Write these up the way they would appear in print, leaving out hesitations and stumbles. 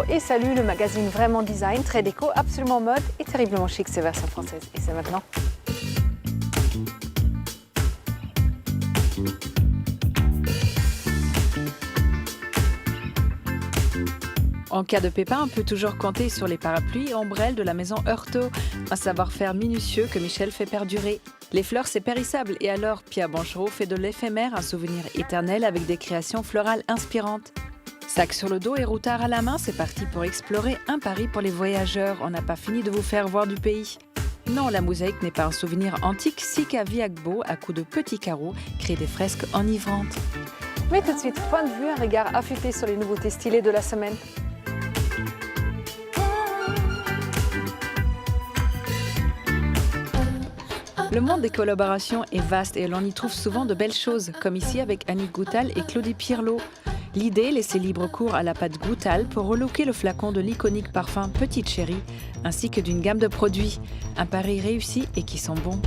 Bonjour et salut, le magazine Vraiment Design, très déco, absolument mode et terriblement chic, c'est version française. Et c'est maintenant. En cas de pépin, on peut toujours compter sur les parapluies ombrelles de la maison Heurtaud, un savoir-faire minutieux que Michel fait perdurer. Les fleurs, c'est périssable, et alors Pierre Banchereau fait de l'éphémère un souvenir éternel avec des créations florales inspirantes. Sac sur le dos et routard à la main, c'est parti pour explorer un Paris pour les voyageurs. On n'a pas fini de vous faire voir du pays. Non, la mosaïque n'est pas un souvenir antique, Sika Viagbo, à coups de petits carreaux, crée des fresques enivrantes. Mais tout de suite, point de vue, un regard affûté sur les nouveautés stylées de la semaine. Le monde des collaborations est vaste et l'on y trouve souvent de belles choses, comme ici avec Annick Goutal et Claudie Pirlot. L'idée, laisser libre cours à la pâte Goutal pour relooker le flacon de l'iconique parfum Petite Chérie, ainsi que d'une gamme de produits. Un pari réussi et qui sont bons.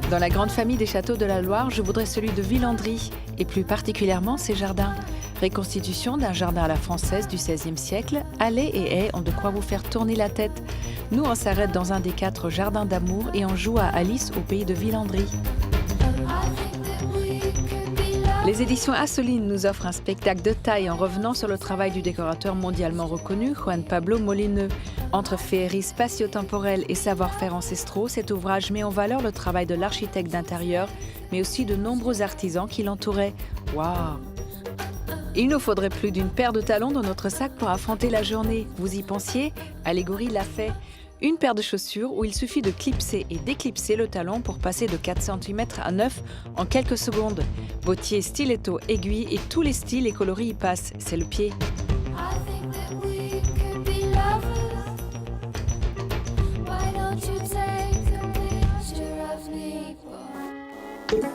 Dans la grande famille des châteaux de la Loire, je voudrais celui de Villandry, et plus particulièrement ses jardins. Reconstitution d'un jardin à la française du XVIe siècle, allées et haies ont de quoi vous faire tourner la tête. Nous, on s'arrête dans un des 4 jardins d'amour et on joue à Alice au pays de Villandry. Les éditions Asseline nous offrent un spectacle de taille en revenant sur le travail du décorateur mondialement reconnu Juan Pablo Molineux. Entre féerie spatio-temporelle et savoir-faire ancestraux, cet ouvrage met en valeur le travail de l'architecte d'intérieur, mais aussi de nombreux artisans qui l'entouraient. Waouh! Il nous faudrait plus d'une paire de talons dans notre sac pour affronter la journée. Vous y pensiez? Allégorie l'a fait. Une paire de chaussures où il suffit de clipser et déclipser le talon pour passer de 4 cm à 9 en quelques secondes. Bottier, stiletto, aiguille et tous les styles et coloris y passent. C'est le pied.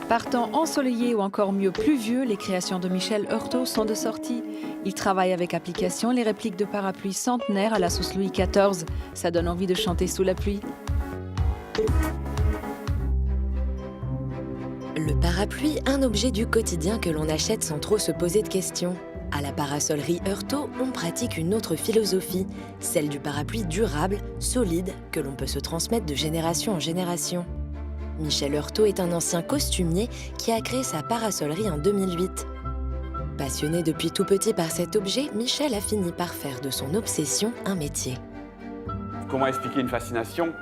Par temps ensoleillé ou encore mieux pluvieux, les créations de Michel Heurtaud sont de sortie. Il travaille avec application les répliques de parapluies centenaires à la sauce Louis XIV. Ça donne envie de chanter sous la pluie. Le parapluie, un objet du quotidien que l'on achète sans trop se poser de questions. À la parasolerie Heurtaud, on pratique une autre philosophie, celle du parapluie durable, solide, que l'on peut se transmettre de génération en génération. Michel Heurtaud est un ancien costumier qui a créé sa parasolerie en 2008. Passionné depuis tout petit par cet objet, Michel a fini par faire de son obsession un métier. Comment expliquer une fascination?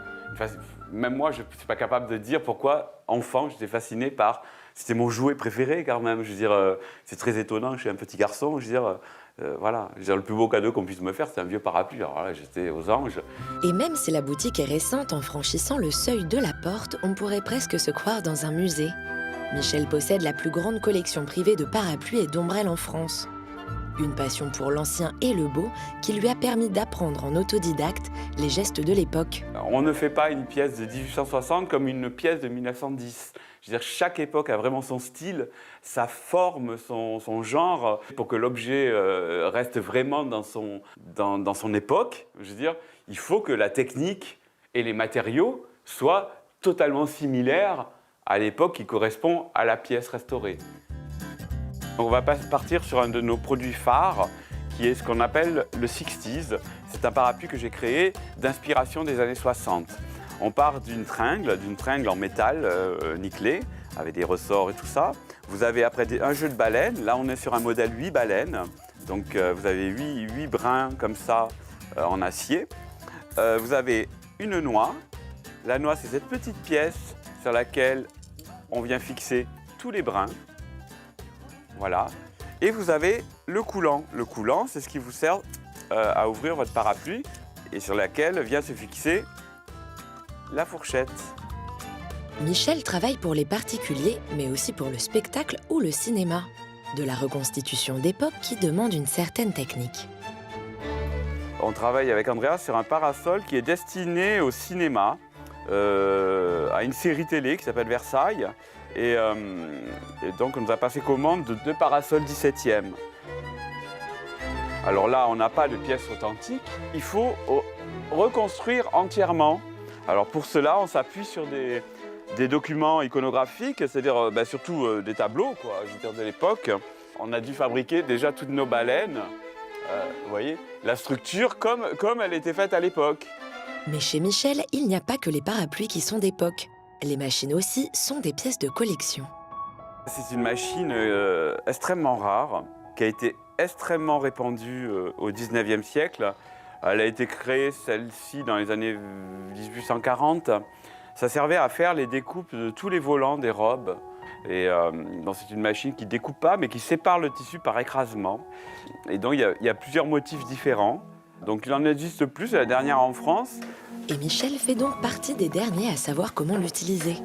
Même moi, je ne suis pas capable de dire pourquoi, enfant, j'étais fasciné par... C'était mon jouet préféré quand même. Je veux dire, c'est très étonnant, je suis un petit garçon. Je veux dire, voilà. Je veux dire, le plus beau cadeau qu'on puisse me faire, c'est un vieux parapluie. Alors là, j'étais aux anges. Et même si la boutique est récente, en franchissant le seuil de la porte, on pourrait presque se croire dans un musée. Michel possède la plus grande collection privée de parapluies et d'ombrelles en France. Une passion pour l'ancien et le beau qui lui a permis d'apprendre en autodidacte les gestes de l'époque. On ne fait pas une pièce de 1860 comme une pièce de 1910. Je veux dire, chaque époque a vraiment son style, sa forme, son genre. Pour que l'objet reste vraiment dans son époque, je veux dire, il faut que la technique et les matériaux soient totalement similaires à l'époque qui correspond à la pièce restaurée. On va partir sur un de nos produits phares, qui est ce qu'on appelle le 60s. C'est un parapluie que j'ai créé d'inspiration des années 60. On part d'une tringle en métal nickelé, avec des ressorts et tout ça. Vous avez après un jeu de baleines. Là, on est sur un modèle 8 baleines. Donc, vous avez 8 brins comme ça en acier. Vous avez une noix. La noix, c'est cette petite pièce sur laquelle on vient fixer tous les brins. Voilà. Et vous avez le coulant. Le coulant, c'est ce qui vous sert à ouvrir votre parapluie et sur laquelle vient se fixer la fourchette. Michel travaille pour les particuliers, mais aussi pour le spectacle ou le cinéma. De la reconstitution d'époque qui demande une certaine technique. On travaille avec Andrea sur un parasol qui est destiné au cinéma, à une série télé qui s'appelle Versailles. Et donc, on nous a passé commande de 2 parasols 17e. Alors là, on n'a pas de pièces authentiques. Il faut reconstruire entièrement. Alors pour cela, on s'appuie sur des documents iconographiques, c'est-à-dire surtout des tableaux, quoi, je veux dire, de l'époque. On a dû fabriquer déjà toutes nos baleines, vous voyez, la structure comme elle était faite à l'époque. Mais chez Michel, il n'y a pas que les parapluies qui sont d'époque. Les machines aussi sont des pièces de collection. C'est une machine extrêmement rare, qui a été extrêmement répandue au 19e siècle. Elle a été créée, celle-ci, dans les années 1840. Ça servait à faire les découpes de tous les volants des robes. Et donc c'est une machine qui ne découpe pas, mais qui sépare le tissu par écrasement. Et donc il y a plusieurs motifs différents. Donc il en existe plus, c'est la dernière en France. Et Michel fait donc partie des derniers à savoir comment l'utiliser.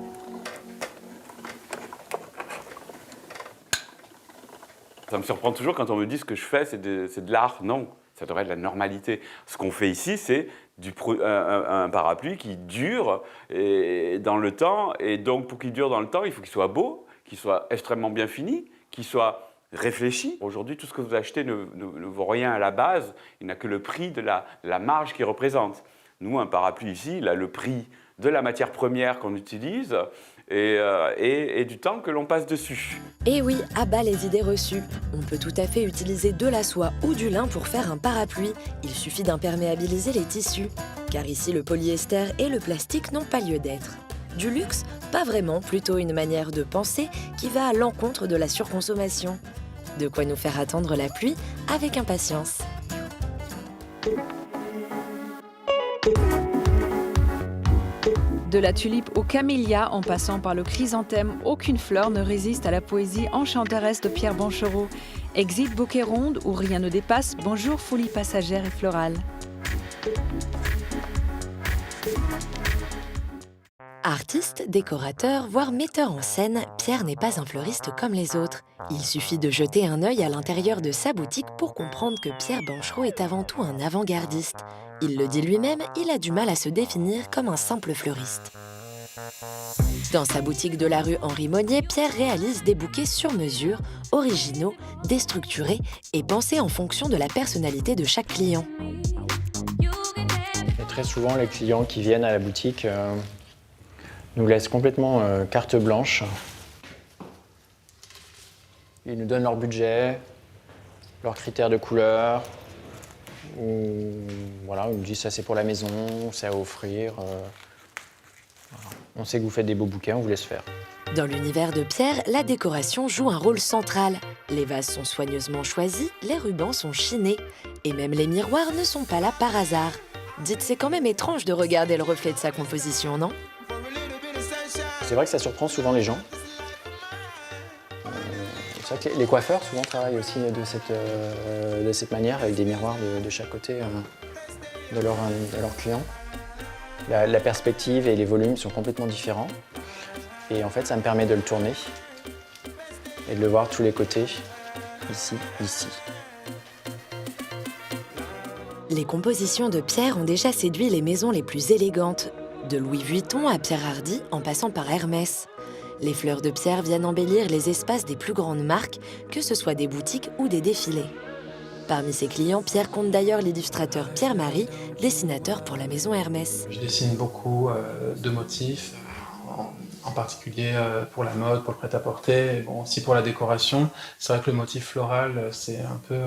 Ça me surprend toujours quand on me dit ce que je fais, c'est de l'art. Non, ça devrait être la normalité. Ce qu'on fait ici, c'est un parapluie qui dure dans le temps. Et donc pour qu'il dure dans le temps, il faut qu'il soit beau, qu'il soit extrêmement bien fini, qu'il soit réfléchi. Aujourd'hui, tout ce que vous achetez ne vaut rien à la base. Il n'a que le prix de la marge qu'il représente. Nous, un parapluie ici, il a le prix de la matière première qu'on utilise et du temps que l'on passe dessus. Et oui, à bas les idées reçues. On peut tout à fait utiliser de la soie ou du lin pour faire un parapluie. Il suffit d'imperméabiliser les tissus. Car ici, le polyester et le plastique n'ont pas lieu d'être. Du luxe? Pas vraiment, plutôt une manière de penser qui va à l'encontre de la surconsommation. De quoi nous faire attendre la pluie avec impatience. De la tulipe au camélia, en passant par le chrysanthème, aucune fleur ne résiste à la poésie enchanteresse de Pierre Banchereau. Exit bouquet ronde où rien ne dépasse, bonjour folie passagère et florale. Artiste, décorateur, voire metteur en scène, Pierre n'est pas un fleuriste comme les autres. Il suffit de jeter un œil à l'intérieur de sa boutique pour comprendre que Pierre Banchereau est avant tout un avant-gardiste. Il le dit lui-même, il a du mal à se définir comme un simple fleuriste. Dans sa boutique de la rue Henri Monnier, Pierre réalise des bouquets sur mesure, originaux, déstructurés et pensés en fonction de la personnalité de chaque client. Et très souvent, les clients qui viennent à la boutique nous laissent complètement carte blanche. Ils nous donnent leur budget, leurs critères de couleur. Ou voilà, ils nous disent ça c'est pour la maison, c'est à offrir. Voilà. On sait que vous faites des beaux bouquets, on vous laisse faire. Dans l'univers de Pierre, la décoration joue un rôle central. Les vases sont soigneusement choisis, les rubans sont chinés. Et même les miroirs ne sont pas là par hasard. Dites, c'est quand même étrange de regarder le reflet de sa composition, non? C'est vrai que ça surprend souvent les gens. C'est vrai que les coiffeurs souvent travaillent aussi de cette manière, avec des miroirs de chaque côté de leurs clients. La perspective et les volumes sont complètement différents. Et en fait, ça me permet de le tourner et de le voir de tous les côtés, ici, ici. Les compositions de Pierre ont déjà séduit les maisons les plus élégantes, de Louis Vuitton à Pierre Hardy en passant par Hermès. Les fleurs de Pierre viennent embellir les espaces des plus grandes marques, que ce soit des boutiques ou des défilés. Parmi ses clients, Pierre compte d'ailleurs l'illustrateur Pierre-Marie, dessinateur pour la maison Hermès. Je dessine beaucoup de motifs, en particulier pour la mode, pour le prêt-à-porter, bon, aussi pour la décoration. C'est vrai que le motif floral, c'est un peu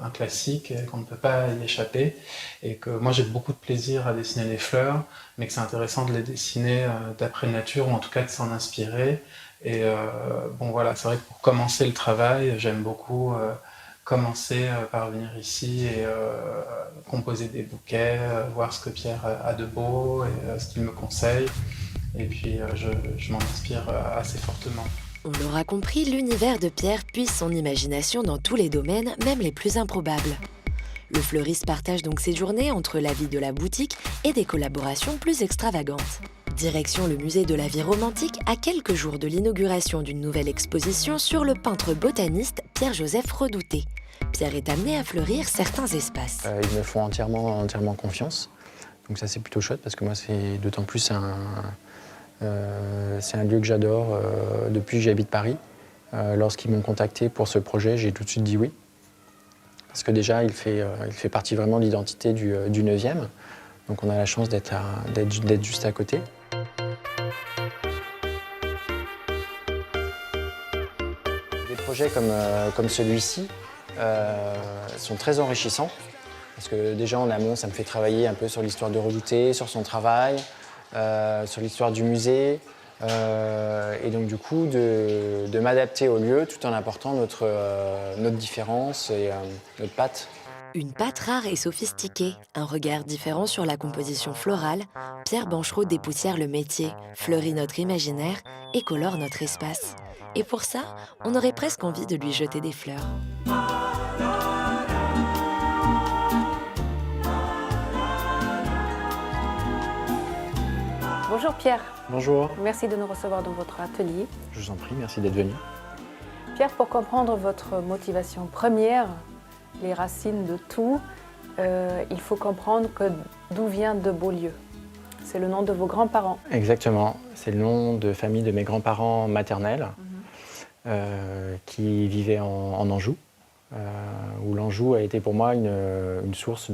un classique, qu'on ne peut pas y échapper. Et que moi, j'ai beaucoup de plaisir à dessiner les fleurs, mais que c'est intéressant de les dessiner d'après nature, ou en tout cas de s'en inspirer. Et bon voilà, c'est vrai que pour commencer le travail, j'aime beaucoup commencer par venir ici et composer des bouquets, voir ce que Pierre a de beau et ce qu'il me conseille. Et puis je m'en inspire assez fortement. On l'aura compris, l'univers de Pierre puise son imagination dans tous les domaines, même les plus improbables. Le fleuriste partage donc ses journées entre la vie de la boutique et des collaborations plus extravagantes. Direction le musée de la vie romantique à quelques jours de l'inauguration d'une nouvelle exposition sur le peintre botaniste Pierre-Joseph Redouté. Pierre est amené à fleurir certains espaces. Ils me font entièrement confiance. Donc ça c'est plutôt chouette parce que moi c'est d'autant plus c'est un lieu que j'adore depuis que j'habite Paris. Lorsqu'ils m'ont contacté pour ce projet, j'ai tout de suite dit oui. Parce que déjà, il fait partie vraiment de l'identité du 9e. Donc on a la chance d'être juste à côté. projets comme celui-ci sont très enrichissants. Parce que déjà en amont, ça me fait travailler un peu sur l'histoire de Redouté, sur son travail, sur l'histoire du musée. Et donc du coup, de m'adapter au lieu tout en apportant notre différence et notre patte. Une patte rare et sophistiquée, un regard différent sur la composition florale, Pierre Banchereau dépoussière le métier, fleurit notre imaginaire et colore notre espace. Et pour ça, on aurait presque envie de lui jeter des fleurs. Bonjour Pierre, Bonjour. merci de nous recevoir dans votre atelier. Je vous en prie, merci d'être venu. Pierre, pour comprendre votre motivation première, les racines de tout, il faut comprendre d'où vient de Beaulieu. C'est le nom de vos grands-parents. Exactement, c'est le nom de famille de mes grands-parents maternels qui vivaient en Anjou, où l'Anjou a été pour moi une source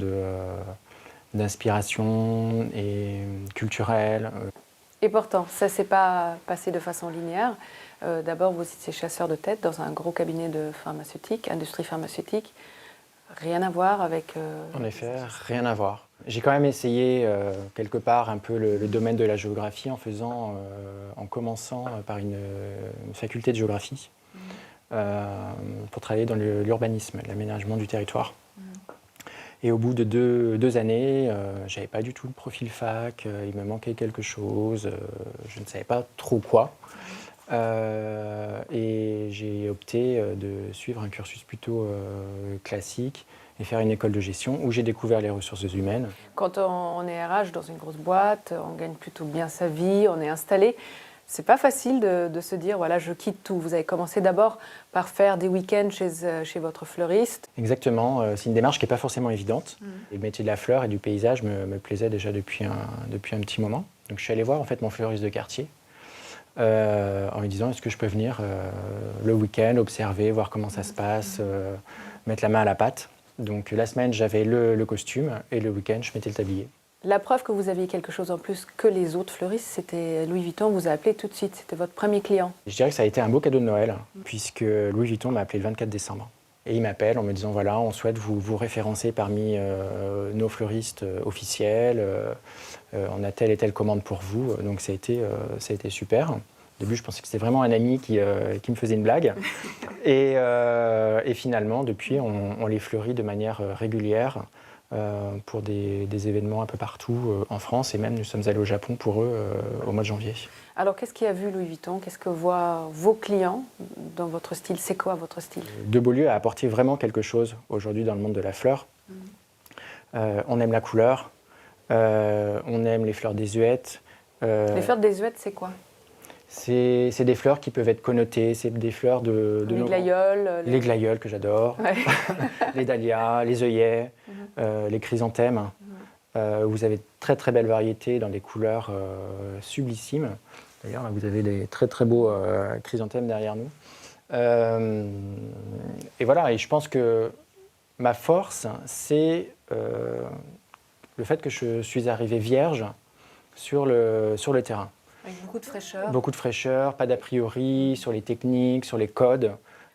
d'inspiration et culturelle. Et pourtant, ça ne s'est pas passé de façon linéaire. D'abord, vous étiez chasseur de tête dans un gros cabinet de pharmaceutique, industrie pharmaceutique. Rien à voir avec... En effet, rien à voir. J'ai quand même essayé quelque part un peu le domaine de la géographie en commençant par une faculté de géographie pour travailler dans l'urbanisme, l'aménagement du territoire. Et au bout de deux années, je n'avais pas du tout le profil fac, il me manquait quelque chose, je ne savais pas trop quoi. Et j'ai opté de suivre un cursus plutôt classique et faire une école de gestion où j'ai découvert les ressources humaines. Quand on est RH dans une grosse boîte, on gagne plutôt bien sa vie, on est installé. C'est pas facile de se dire, voilà, je quitte tout. Vous avez commencé d'abord par faire des week-ends chez votre fleuriste. Exactement, c'est une démarche qui n'est pas forcément évidente. Le métier de la fleur et du paysage me plaisait déjà depuis un petit moment. Donc je suis allé voir en fait mon fleuriste de quartier en lui disant, est-ce que je peux venir le week-end, observer, voir comment ça se passe, mettre la main à la pâte. Donc la semaine, j'avais le costume et le week-end, je mettais le tablier. La preuve que vous aviez quelque chose en plus que les autres fleuristes, c'était Louis Vuitton vous a appelé tout de suite. C'était votre premier client. Je dirais que ça a été un beau cadeau de Noël, puisque Louis Vuitton m'a appelé le 24 décembre. Et il m'appelle en me disant, voilà, on souhaite vous référencer parmi nos fleuristes officiels. On a telle et telle commande pour vous. Donc ça a été super. Au début, je pensais que c'était vraiment un ami qui me faisait une blague. Et finalement, depuis, on les fleurit de manière régulière pour des événements un peu partout en France. Et même, nous sommes allés au Japon pour eux au mois de janvier. Alors, qu'est-ce qu'a vu Louis Vuitton? Qu'est-ce que voient vos clients dans votre style? C'est quoi votre style? De Beaulieu a apporté vraiment quelque chose aujourd'hui dans le monde de la fleur. On aime la couleur, on aime les fleurs désuètes. Les fleurs désuètes, c'est quoi? C'est des fleurs qui peuvent être connotées, c'est des fleurs de les glaïeuls. Les glaïeuls que j'adore, Ouais. les dahlias, les œillets, les chrysanthèmes. Vous avez très très belles variétés dans des couleurs sublissimes. D'ailleurs, là, vous avez des très très beaux chrysanthèmes derrière nous. Et voilà, et je pense que ma force, c'est le fait que je suis arrivé vierge sur le terrain. Avec beaucoup de fraîcheur. Beaucoup de fraîcheur, pas d'a priori sur les techniques, sur les codes.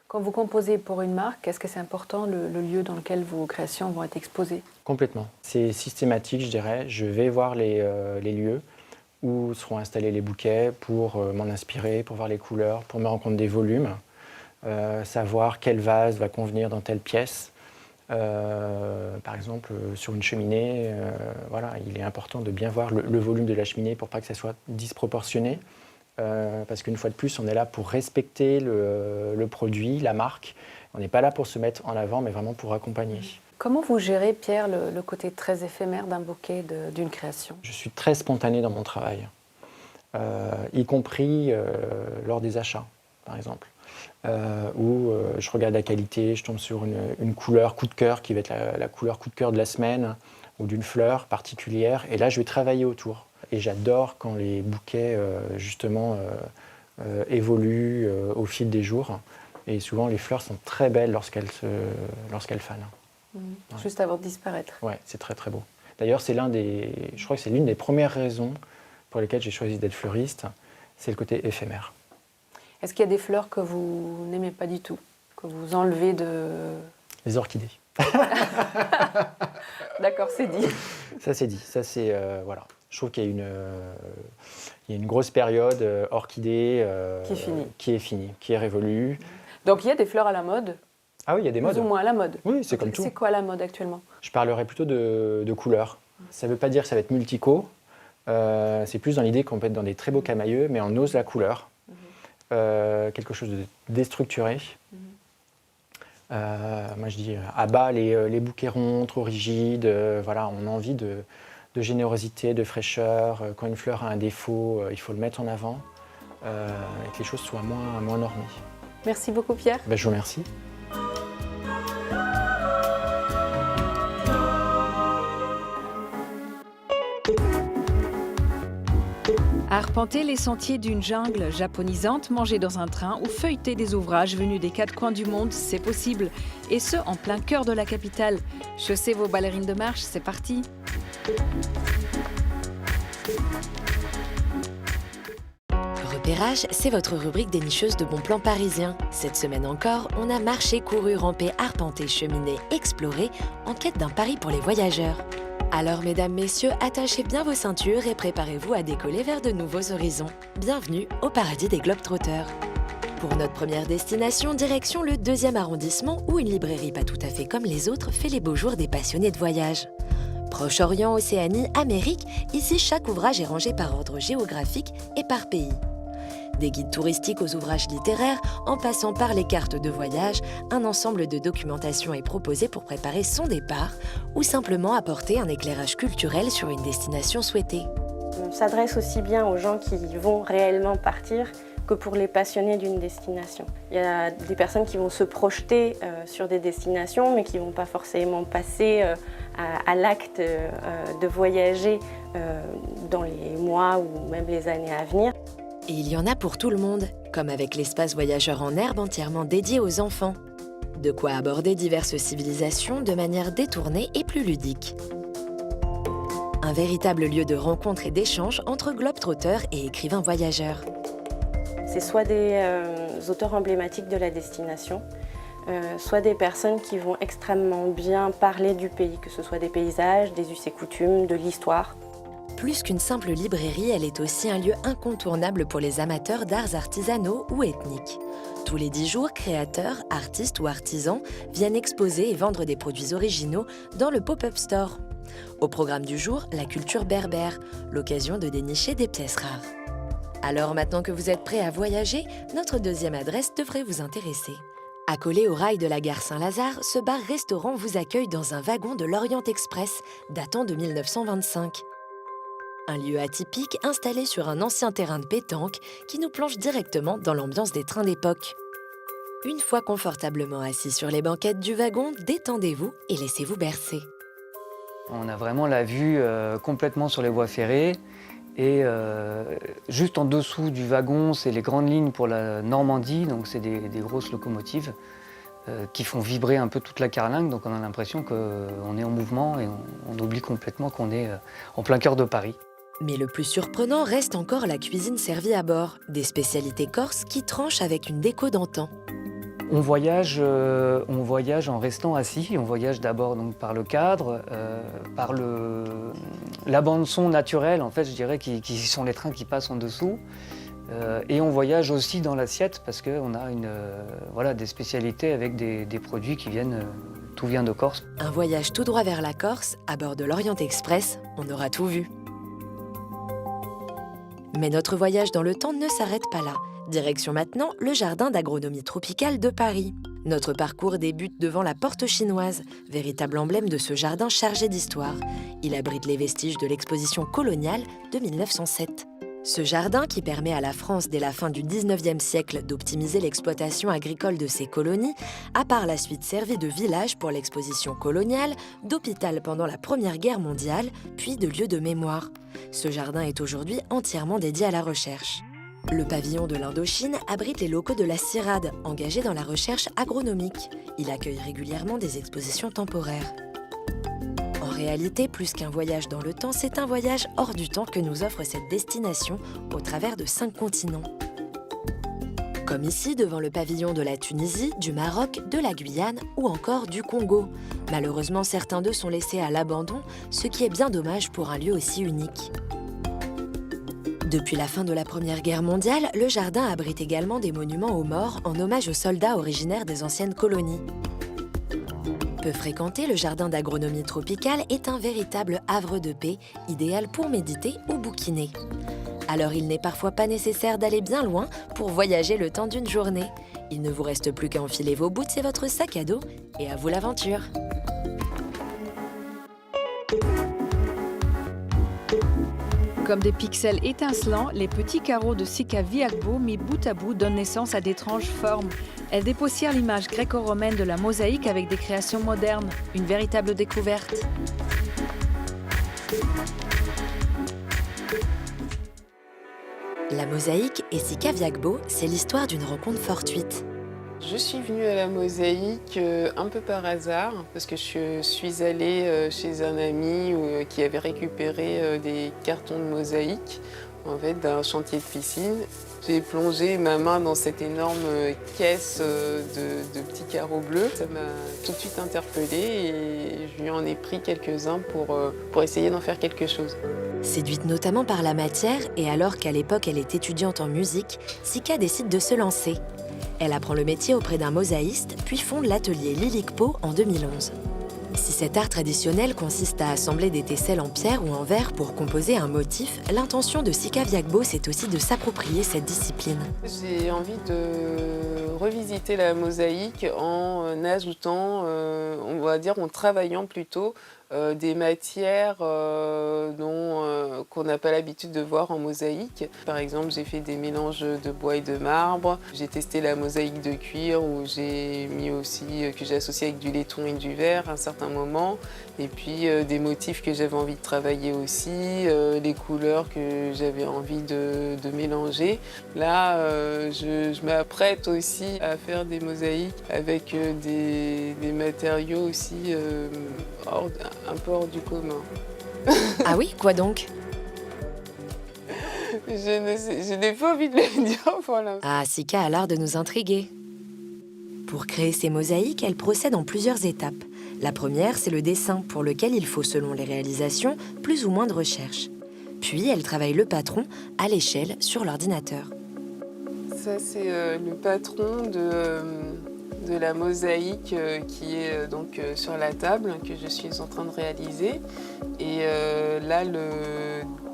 Quand vous composez pour une marque, est-ce que c'est important le lieu dans lequel vos créations vont être exposées? Complètement. C'est systématique, je dirais. Je vais voir les lieux où seront installés les bouquets pour m'en inspirer, pour voir les couleurs, pour me rendre compte des volumes, savoir quel vase va convenir dans telle pièce. Par exemple, sur une cheminée, voilà, il est important de bien voir le volume de la cheminée pour pas que ça soit disproportionné. Parce qu'une fois de plus, on est là pour respecter le produit, la marque. On n'est pas là pour se mettre en avant, mais vraiment pour accompagner. Comment vous gérez, Pierre, le côté très éphémère d'un bouquet, d'une création? Je suis très spontané dans mon travail, y compris lors des achats, par exemple. Où je regarde la qualité, je tombe sur une couleur coup de cœur qui va être la couleur coup de cœur de la semaine ou d'une fleur particulière. Et là, je vais travailler autour. Et j'adore quand les bouquets, justement, évoluent au fil des jours. Et souvent, les fleurs sont très belles lorsqu'elles fanent. Ouais. Juste avant de disparaître. Oui, c'est très très beau. D'ailleurs, je crois que c'est l'une des premières raisons pour lesquelles j'ai choisi d'être fleuriste, c'est le côté éphémère. Est-ce qu'il y a des fleurs que vous n'aimez pas du tout? que vous enlevez de... Les orchidées. D'accord, c'est dit. Ça, c'est dit. Ça, c'est... voilà. Je trouve qu'il y a une grosse période orchidée qui est finie, qui est révolue. Donc il y a des fleurs à la mode. Ah oui, il y a des modes. Plus ou moins à la mode. Oui, c'est comme tout. C'est quoi la mode actuellement? Je parlerai plutôt de couleurs. Ça ne veut pas dire que ça va être multico. C'est plus dans l'idée qu'on peut être dans des très beaux camailleux, mais on ose la couleur. Quelque chose de déstructuré. Moi, je dis à bas les bouquets ronds, trop rigides. Voilà, on a envie de générosité, de fraîcheur. Quand une fleur a un défaut, il faut le mettre en avant et que les choses soient moins normées. Merci beaucoup, Pierre. Ben, je vous remercie. Arpenter les sentiers d'une jungle japonisante, manger dans un train ou feuilleter des ouvrages venus des quatre coins du monde, c'est possible. Et ce, en plein cœur de la capitale. Chaussez vos ballerines de marche, c'est parti. Repérage, c'est votre rubrique dénicheuse de bons plans parisiens. Cette semaine encore, on a marché, couru, rampé, arpenté, cheminé, exploré, en quête d'un Paris pour les voyageurs. Alors, mesdames, messieurs, attachez bien vos ceintures et préparez-vous à décoller vers de nouveaux horizons. Bienvenue au paradis des Globetrotters. Pour notre première destination, direction le 2e arrondissement où une librairie pas tout à fait comme les autres fait les beaux jours des passionnés de voyage. Proche-Orient, Océanie, Amérique, ici chaque ouvrage est rangé par ordre géographique et par pays. Des guides touristiques aux ouvrages littéraires, en passant par les cartes de voyage, un ensemble de documentation est proposé pour préparer son départ ou simplement apporter un éclairage culturel sur une destination souhaitée. On s'adresse aussi bien aux gens qui vont réellement partir que pour les passionnés d'une destination. Il y a des personnes qui vont se projeter sur des destinations mais qui ne vont pas forcément passer à l'acte de voyager dans les mois ou même les années à venir. Et il y en a pour tout le monde, comme avec l'espace voyageur en herbe entièrement dédié aux enfants. De quoi aborder diverses civilisations de manière détournée et plus ludique. Un véritable lieu de rencontre et d'échange entre globetrotters et écrivains voyageurs. C'est soit des auteurs emblématiques de la destination, soit des personnes qui vont extrêmement bien parler du pays, que ce soit des paysages, des us et coutumes, de l'histoire. Plus qu'une simple librairie, elle est aussi un lieu incontournable pour les amateurs d'arts artisanaux ou ethniques. Tous les 10 jours, créateurs, artistes ou artisans viennent exposer et vendre des produits originaux dans le pop-up store. Au programme du jour, la culture berbère, l'occasion de dénicher des pièces rares. Alors maintenant que vous êtes prêts à voyager, notre deuxième adresse devrait vous intéresser. Accolé au rail de la gare Saint-Lazare, ce bar-restaurant vous accueille dans un wagon de l'Orient Express datant de 1925. Un lieu atypique installé sur un ancien terrain de pétanque qui nous plonge directement dans l'ambiance des trains d'époque. Une fois confortablement assis sur les banquettes du wagon, détendez-vous et laissez-vous bercer. On a vraiment la vue complètement sur les voies ferrées et juste en dessous du wagon, c'est les grandes lignes pour la Normandie, donc c'est des grosses locomotives qui font vibrer un peu toute la carlingue, donc on a l'impression qu'on est en mouvement et on oublie complètement qu'on est en plein cœur de Paris. Mais le plus surprenant reste encore la cuisine servie à bord, des spécialités corses qui tranchent avec une déco d'antan. On voyage en restant assis. On voyage d'abord donc par le cadre, par la bande-son naturelle, en fait, je dirais, qui sont les trains qui passent en dessous. Et on voyage aussi dans l'assiette parce qu'on a des spécialités avec des produits qui viennent, tout vient de Corse. Un voyage tout droit vers la Corse, à bord de l'Orient Express, on aura tout vu. Mais notre voyage dans le temps ne s'arrête pas là. Direction maintenant le jardin d'agronomie tropicale de Paris. Notre parcours débute devant la porte chinoise, véritable emblème de ce jardin chargé d'histoire. Il abrite les vestiges de l'exposition coloniale de 1907. Ce jardin, qui permet à la France dès la fin du 19e siècle d'optimiser l'exploitation agricole de ses colonies, a par la suite servi de village pour l'exposition coloniale, d'hôpital pendant la Première Guerre mondiale, puis de lieu de mémoire. Ce jardin est aujourd'hui entièrement dédié à la recherche. Le pavillon de l'Indochine abrite les locaux de la CIRAD, engagés dans la recherche agronomique. Il accueille régulièrement des expositions temporaires. En réalité, plus qu'un voyage dans le temps, c'est un voyage hors du temps que nous offre cette destination au travers de 5 continents. Comme ici devant le pavillon de la Tunisie, du Maroc, de la Guyane ou encore du Congo. Malheureusement, certains d'eux sont laissés à l'abandon, ce qui est bien dommage pour un lieu aussi unique. Depuis la fin de la Première Guerre mondiale, le jardin abrite également des monuments aux morts en hommage aux soldats originaires des anciennes colonies. Peu fréquenté, le jardin d'agronomie tropicale est un véritable havre de paix, idéal pour méditer ou bouquiner. Alors il n'est parfois pas nécessaire d'aller bien loin pour voyager le temps d'une journée. Il ne vous reste plus qu'à enfiler vos boots et votre sac à dos, et à vous l'aventure. Comme des pixels étincelants, les petits carreaux de Sika Viagbo mis bout à bout donnent naissance à d'étranges formes. Elles dépoussièrent l'image gréco-romaine de la mosaïque avec des créations modernes. Une véritable découverte. La mosaïque et Sika Viagbo, c'est l'histoire d'une rencontre fortuite. Je suis venue à la mosaïque un peu par hasard parce que je suis allée chez un ami qui avait récupéré des cartons de mosaïque en fait, d'un chantier de piscine. J'ai plongé ma main dans cette énorme caisse de petits carreaux bleus. Ça m'a tout de suite interpellée et je lui en ai pris quelques-uns pour essayer d'en faire quelque chose. Séduite notamment par la matière et alors qu'à l'époque elle est étudiante en musique, Sika décide de se lancer. Elle apprend le métier auprès d'un mosaïste, puis fonde l'atelier Lilikpo en 2011. Si cet art traditionnel consiste à assembler des tesselles en pierre ou en verre pour composer un motif, l'intention de Sika Viagbo, c'est aussi de s'approprier cette discipline. J'ai envie de revisiter la mosaïque en ajoutant, on va dire en travaillant plutôt, des matières qu'on n'a pas l'habitude de voir en mosaïque. Par exemple, j'ai fait des mélanges de bois et de marbre. J'ai testé la mosaïque de cuir où j'ai mis aussi, que j'ai associé avec du laiton et du verre à un certain moment. Et puis des motifs que j'avais envie de travailler aussi, les couleurs que j'avais envie de mélanger. Là, je m'apprête aussi à faire des mosaïques avec des matériaux aussi un peu hors du commun. Ah oui, quoi donc? Je n'ai pas envie de le dire pour l'instant. Ah, Sika a l'art de nous intriguer. Pour créer ces mosaïques, elle procède en plusieurs étapes. La première, c'est le dessin, pour lequel il faut, selon les réalisations, plus ou moins de recherche. Puis, elle travaille le patron à l'échelle sur l'ordinateur. Ça, c'est le patron de la mosaïque qui est donc sur la table, que je suis en train de réaliser. Et là, le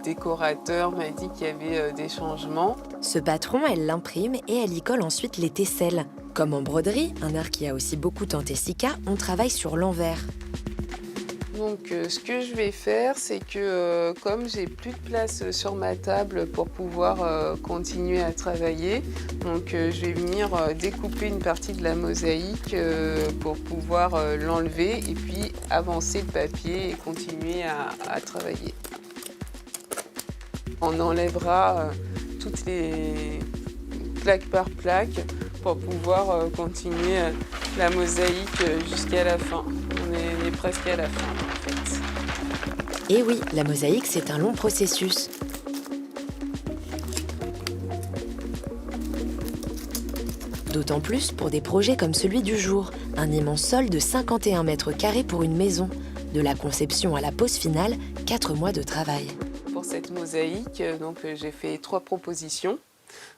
décorateur m'a dit qu'il y avait des changements. Ce patron, elle l'imprime et elle y colle ensuite les tesselles. Comme en broderie, un art qui a aussi beaucoup tenté Sika, on travaille sur l'envers. Donc ce que je vais faire, c'est que comme j'ai plus de place sur ma table pour pouvoir continuer à travailler, donc je vais venir découper une partie de la mosaïque pour pouvoir l'enlever et puis avancer le papier et continuer à travailler. On enlèvera toutes les plaque par plaque pour pouvoir continuer la mosaïque jusqu'à la fin. On est presque à la fin en fait. Et oui, la mosaïque, c'est un long processus. D'autant plus pour des projets comme celui du jour, un immense sol de 51 mètres carrés pour une maison. De la conception à la pose finale, 4 mois de travail. Pour cette mosaïque, donc, j'ai fait 3 propositions.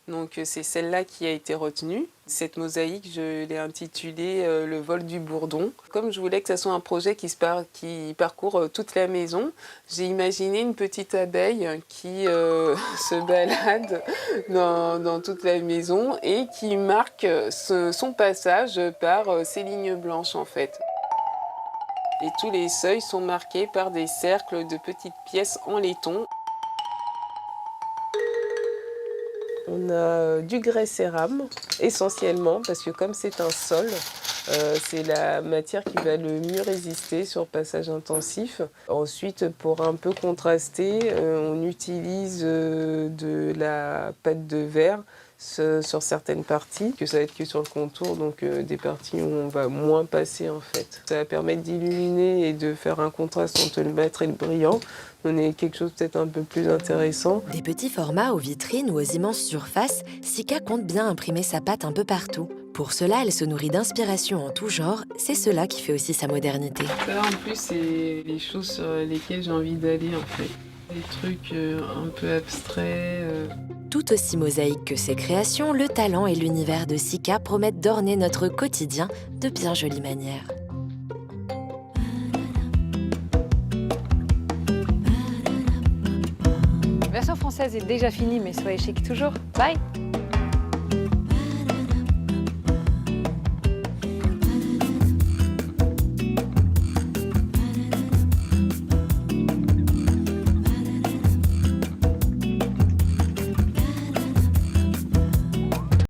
Donc c'est celle-là qui a été retenue. Cette mosaïque, je l'ai intitulée Le vol du bourdon. Comme je voulais que ce soit un projet qui parcourt toute la maison, j'ai imaginé une petite abeille qui se balade dans toute la maison et qui marque son passage par ces lignes blanches en fait. Et tous les seuils sont marqués par des cercles de petites pièces en laiton. On a du grès cérame, essentiellement, parce que comme c'est un sol, c'est la matière qui va le mieux résister sur passage intensif. Ensuite, pour un peu contraster, on utilise de la pâte de verre sur certaines parties, que ça va être que sur le contour, donc des parties où on va moins passer en fait. Ça va permettre d'illuminer et de faire un contraste entre le mat et le brillant, donner quelque chose peut-être un peu plus intéressant. Des petits formats aux vitrines ou aux immenses surfaces, Sika compte bien imprimer sa patte un peu partout. Pour cela, elle se nourrit d'inspiration en tout genre, c'est cela qui fait aussi sa modernité. Ça en plus c'est les choses sur lesquelles j'ai envie d'aller en fait. Des trucs un peu abstraits. Tout aussi mosaïque que ses créations, le talent et l'univers de Sika promettent d'orner notre quotidien de bien jolies manières. La version française est déjà finie, mais soyez chic toujours. Bye!